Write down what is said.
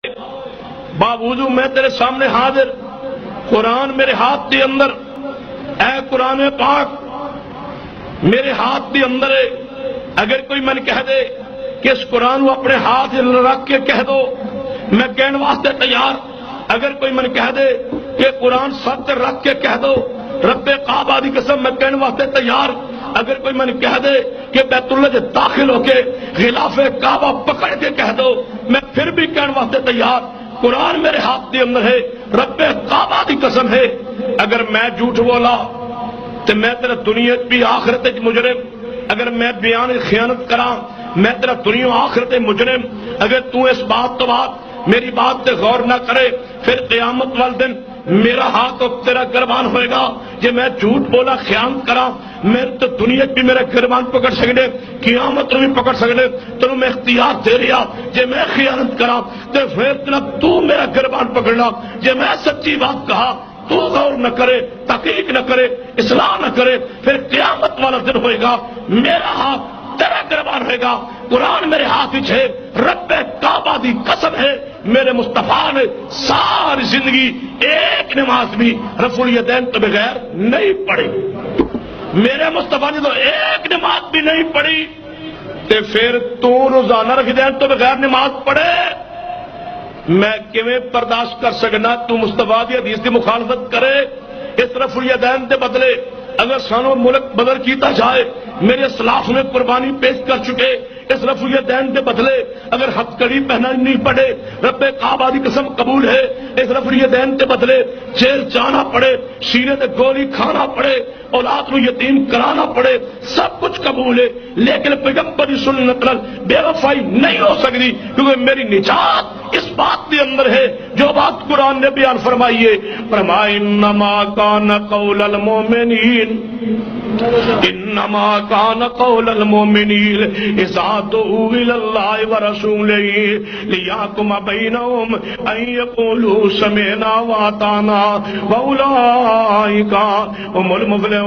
باوجود میں تیرے سامنے حاضر، قرآن میرے ہاتھ کے اندر، اے قرآن پاک میرے ہاتھ کے اندر ہے۔ اگر کوئی من کہہ دے کہ اس قرآن کو اپنے ہاتھ رکھ کے کہہ دو، میں کہنے واسطے تیار۔ اگر کوئی من کہہ دے کہ قرآن سر تے رکھ کے کہہ دو، رب کعبہ دی قسم میں کہنے واسطے تیار۔ اگر کوئی من کہہ دے کہ بیت اللہ سے داخل ہو کے غلاف کعبہ پکڑ کے کہہ دو، میں پھر بھی کہنے واسطے تیار۔ قرآن میرے ہاتھ کے اندر ہے، رب کعبہ دی قسم ہے۔ اگر میں جھوٹ بولا تو میں تیرا دنیا بھی آخرت مجرم۔ اگر میں بیان خیانت کراں میں تیرا دنیا آخرت مجرم۔ اگر تو اس بات تو بات میری بات تے غور نہ کرے، پھر قیامت والے دن میرا ہاتھ تو تیرا گربان ہوئے گا۔ جے میں جھوٹ بولا خیانت کراں میں تو دنیا بھی میرا گربان پکڑ سکنے، قیامت بھی پکڑ سکنے۔ تینوں میں اختیار دے رہا، جے میں خیانت کراں تو پھر تو میرا گربان پکڑنا۔ جے میں سچی بات کہا تو غور نہ کرے، تحقیق نہ کرے، اصلاح نہ کرے، پھر قیامت والا دن ہوئے گا، میرا ہاتھ تیرا گربان ہوئے گا۔ قرآن میرے ہاتھ ہے، رب کعبہ دی قسم ہے، میرے مصطفیٰ نے ساری زندگی ایک نماز بھی رفع الیدین تو بغیر نہیں پڑھی۔ میرے مصطفیٰ نے تو ایک نماز بھی نہیں پڑھی، تے پھر تو روزانہ رکھ دین تو بغیر نماز پڑھے، میں کیویں برداشت کر سکنا؟ تو مصطفیٰ دی حدیث کی مخالفت کرے، اس رفع الیدین دے بدلے اگر سانو ملک بدل کیتا جائے، میرے اسلاف نے قربانی پیش کر چکے، اس رفع الیدین کے بدلے اگر ہتھ کڑی پہنا نہیں پڑے، رب کعبہ دی قسم قبول ہے۔ اس رفع الیدین کے بدلے جیل جانا پڑے، سینے تے گولی کھانا پڑے، اولاد کو یتیم کرانا پڑے، سب کچھ قبول ہے، لیکن پیغمبر کی سنت نال بے وفائی نہیں ہو سکتی، کیونکہ میری نجات اس بات کے اندر ہے جو بات قرآن نے بیان فرمائی ہے۔ فرمایا انما کان قول المؤمنین، انما کان قول المؤمنین اذا دعوا الی اللہ ورسولہ لیحکم بینہم ان یقولوا سمعنا واطعنا واولئک هم المفلحون۔